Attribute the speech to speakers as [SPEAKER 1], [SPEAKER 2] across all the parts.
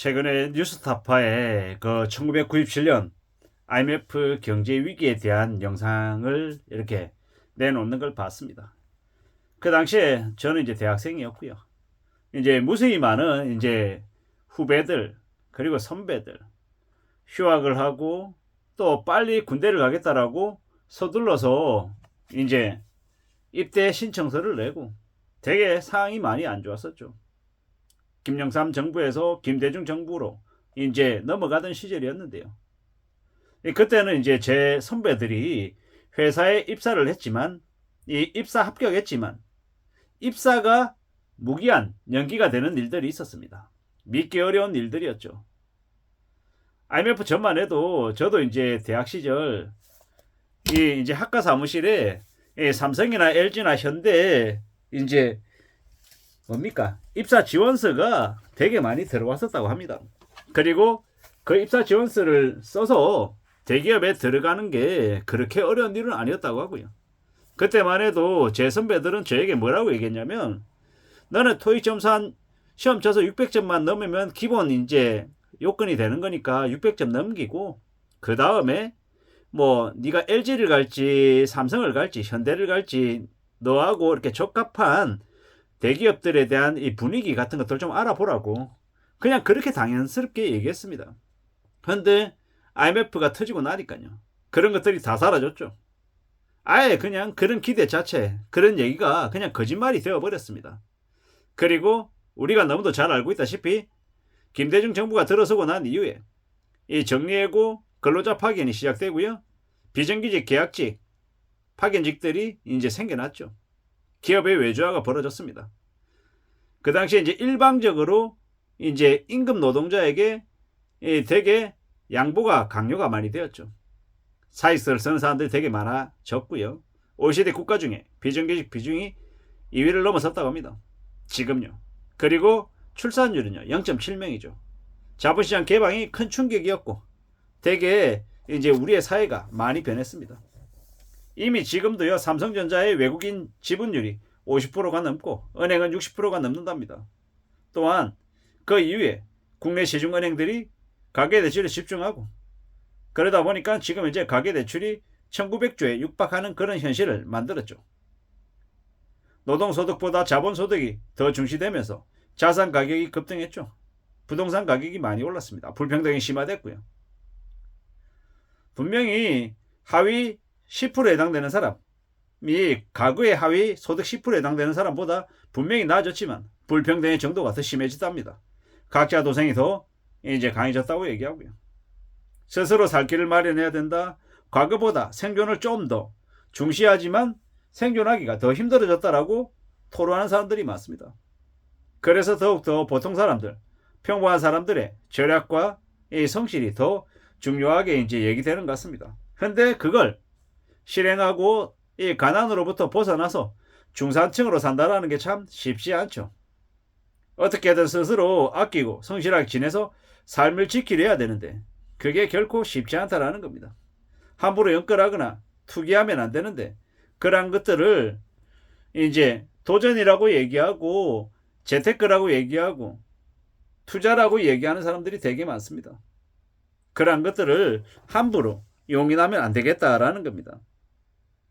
[SPEAKER 1] 최근에 뉴스타파에 그 1997년 IMF 경제 위기에 대한 영상을 이렇게 내놓는 걸 봤습니다. 그 당시에 저는 이제 대학생이었고요. 이제 무수히 많은 이제 후배들 그리고 선배들 휴학을 하고 또 빨리 군대를 가겠다라고 서둘러서 이제 입대 신청서를 내고 되게 상황이 많이 안 좋았었죠. 김영삼 정부에서 김대중 정부로 이제 넘어가던 시절이었는데요. 그때는 이제 제 선배들이 회사에 입사를 했지만 이 입사 합격했지만 입사가 무기한 연기가 되는 일들이 있었습니다. 믿기 어려운 일들이었죠. IMF 전만 해도 저도 이제 대학 시절 이제 학과 사무실에 삼성이나 LG나 현대 이제 뭡니까? 입사 지원서가 되게 많이 들어왔었다고 합니다. 그리고 그 입사 지원서를 써서 대기업에 들어가는 게 그렇게 어려운 일은 아니었다고 하고요. 그때만 해도 제 선배들은 저에게 뭐라고 얘기했냐면 너는 토익 점수한 시험 쳐서 600점만 넘으면 기본 이제 요건이 되는 거니까 600점 넘기고 그 다음에 뭐 네가 LG를 갈지 삼성을 갈지 현대를 갈지 너하고 이렇게 적합한 대기업들에 대한 이 분위기 같은 것들 좀 알아보라고 그냥 그렇게 당연스럽게 얘기했습니다. 그런데 IMF가 터지고 나니까요. 그런 것들이 다 사라졌죠. 아예 그냥 그런 기대 자체, 그런 얘기가 그냥 거짓말이 되어버렸습니다. 그리고 우리가 너무도 잘 알고 있다시피 김대중 정부가 들어서고 난 이후에 이 정리해고 근로자 파견이 시작되고요. 비정규직 계약직 파견직들이 이제 생겨났죠. 기업의 외주화가 벌어졌습니다. 그 당시에 이제 일방적으로 이제 임금 노동자에게 되게 양보가 강요가 많이 되었죠. 사익서를 쓰는 사람들이 되게 많아졌고요. OECD 국가 중에 비정규직 비중이 2위를 넘어섰다고 합니다. 지금요. 그리고 출산율은요 0.7명이죠. 자본시장 개방이 큰 충격이었고 되게 이제 우리의 사회가 많이 변했습니다. 이미 지금도요 삼성전자의 외국인 지분율이 50%가 넘고 은행은 60%가 넘는답니다. 또한 그 이후에 국내 시중은행들이 가계대출에 집중하고 그러다 보니까 지금 이제 가계대출이 1900조에 육박하는 그런 현실을 만들었죠. 노동소득보다 자본소득이 더 중시되면서 자산 가격이 급등했죠. 부동산 가격이 많이 올랐습니다. 불평등이 심화됐고요. 분명히 하위 10%에 해당되는 사람이 가구의 하위 소득 10%에 해당되는 사람보다 분명히 나아졌지만 불평등의 정도가 더 심해졌답니다. 각자 도생이 더 이제 강해졌다고 얘기하고요. 스스로 살 길을 마련해야 된다. 과거보다 생존을 좀 더 중시하지만 생존하기가 더 힘들어졌다라고 토로하는 사람들이 많습니다. 그래서 더욱더 보통 사람들, 평범한 사람들의 절약과 이 성실이 더 중요하게 이제 얘기되는 것 같습니다. 그런데 그걸 실행하고 이 가난으로부터 벗어나서 중산층으로 산다라는 게 참 쉽지 않죠. 어떻게든 스스로 아끼고 성실하게 지내서 삶을 지키려 해야 되는데 그게 결코 쉽지 않다라는 겁니다. 함부로 연끌하거나 투기하면 안 되는데 그런 것들을 이제 도전이라고 얘기하고 재테크라고 얘기하고 투자라고 얘기하는 사람들이 되게 많습니다. 그런 것들을 함부로 용인하면 안 되겠다라는 겁니다.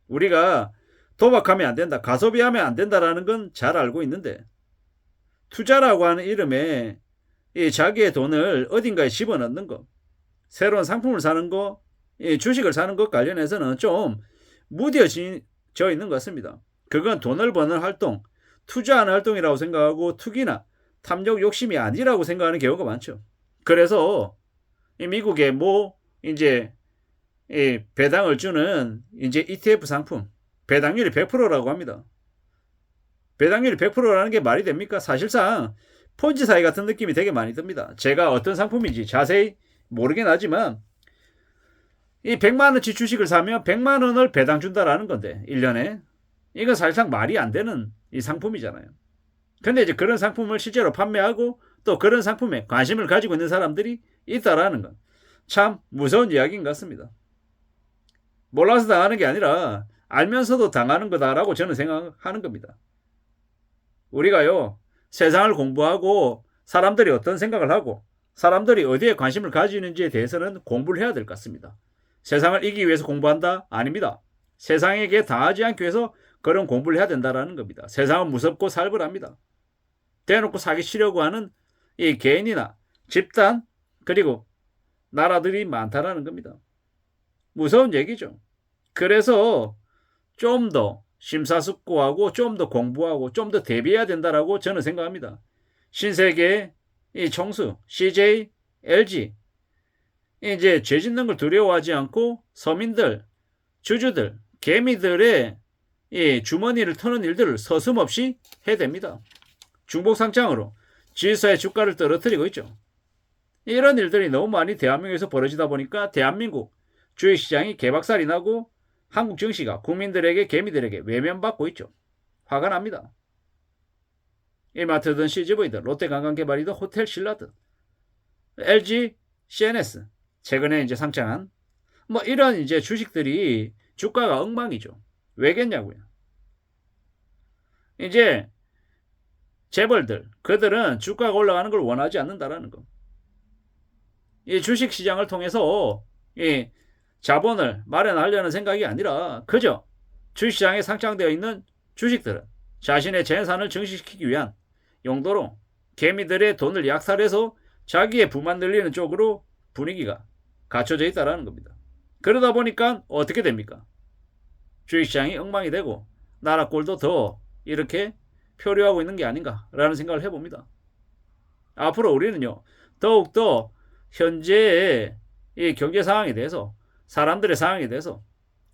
[SPEAKER 1] 우리가 도박하면 안 된다, 가소비하면 안 된다라는 건 잘 알고 있는데 투자라고 하는 이름에 이 자기의 돈을 어딘가에 집어넣는 거, 새로운 상품을 사는 거, 주식을 사는 것 관련해서는 좀 무뎌져 있는 것 같습니다. 그건 돈을 버는 활동, 투자하는 활동이라고 생각하고 투기나 탐욕 욕심이 아니라고 생각하는 경우가 많죠. 그래서 미국의 이제 배당을 주는 이제 ETF 상품, 배당률이 100%라고 합니다. 배당률이 100%라는 게 말이 됩니까? 사실상 폰지 사기 같은 느낌이 되게 많이 듭니다. 제가 어떤 상품인지 자세히 모르긴 하지만 이 100만원치 주식을 사면 100만원을 배당 준다라는 건데 1년에 이건 사실상 말이 안 되는 이 상품이잖아요. 근데 이제 그런 상품을 실제로 판매하고 또 그런 상품에 관심을 가지고 있는 사람들이 있다라는 건 참 무서운 이야기인 것 같습니다. 몰라서 당하는 게 아니라 알면서도 당하는 거다라고 저는 생각하는 겁니다. 우리가요 세상을 공부하고 사람들이 어떤 생각을 하고 사람들이 어디에 관심을 가지는지에 대해서는 공부를 해야 될 것 같습니다. 세상을 이기기 위해서 공부한다? 아닙니다. 세상에게 당하지 않기 위해서 그런 공부를 해야 된다는 겁니다. 세상은 무섭고 살벌합니다. 대놓고 사기치려고 하는 이 개인이나 집단 그리고 나라들이 많다라는 겁니다. 무서운 얘기죠. 그래서 좀 더 심사숙고하고 좀 더 공부하고 좀 더 대비해야 된다라고 저는 생각합니다. 신세계 이 총수, CJ, LG 이제 죄 짓는 걸 두려워하지 않고 서민들, 주주들, 개미들의 이 주머니를 터는 일들을 서슴없이 해야 됩니다. 중복상장으로 지수의 주가를 떨어뜨리고 있죠. 이런 일들이 너무 많이 대한민국에서 벌어지다 보니까 대한민국 주식시장이 개박살이 나고 한국 증시가 국민들에게 개미들에게 외면받고 있죠. 화가 납니다. 이마트든 CGV든 롯데관광개발이든 호텔신라든 LG, CNS 최근에 이제 상장한 뭐 이런 이제 주식들이 주가가 엉망이죠. 왜겠냐고요. 이제 재벌들 그들은 주가가 올라가는 걸 원하지 않는다라는 거. 이 주식시장을 통해서 이 자본을 마련하려는 생각이 아니라 그저 주식시장에 상장되어 있는 주식들은 자신의 재산을 증식시키기 위한 용도로 개미들의 돈을 약살해서 자기의 부만 늘리는 쪽으로 분위기가 갖춰져 있다는 겁니다. 그러다 보니까 어떻게 됩니까? 주식시장이 엉망이 되고 나라 꼴도 더 이렇게 표류하고 있는 게 아닌가라는 생각을 해봅니다. 앞으로 우리는요 더욱더 현재의 이 경제 상황에 대해서 사람들의 상황에 대해서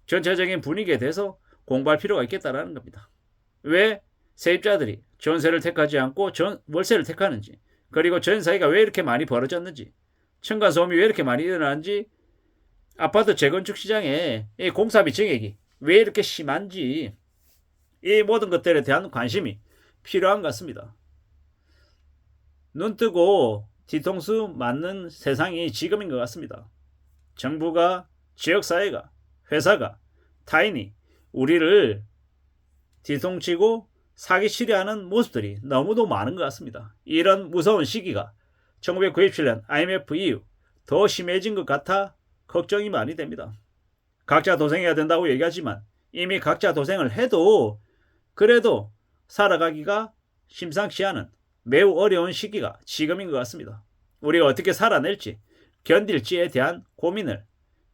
[SPEAKER 1] 전체적인 분위기에 대해서 공부할 필요가 있겠다라는 겁니다. 왜 세입자들이 전세를 택하지 않고 월세를 택하는지, 그리고 전세가 왜 이렇게 많이 벌어졌는지, 층간소음이 왜 이렇게 많이 일어나는지, 아파트 재건축 시장에 이 공사비 증액이 왜 이렇게 심한지, 이 모든 것들에 대한 관심이 필요한 것 같습니다. 눈 뜨고 뒤통수 맞는 세상이 지금인 것 같습니다. 정부가, 지역사회가, 회사가, 타인이 우리를 뒤통치고 사기치려 하는 모습들이 너무도 많은 것 같습니다. 이런 무서운 시기가 1997년 IMF 이후 더 심해진 것 같아 걱정이 많이 됩니다. 각자 도생해야 된다고 얘기하지만 이미 각자 도생을 해도 그래도 살아가기가 심상치 않은 매우 어려운 시기가 지금인 것 같습니다. 우리가 어떻게 살아낼지, 견딜지에 대한 고민을,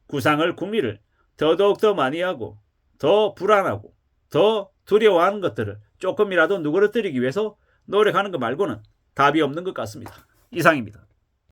[SPEAKER 1] 구상을, 궁리를 더더욱더 많이 하고 더 불안하고 더 두려워하는 것들을 조금이라도 누그러뜨리기 위해서 노력하는 것 말고는 답이 없는 것 같습니다. 이상입니다.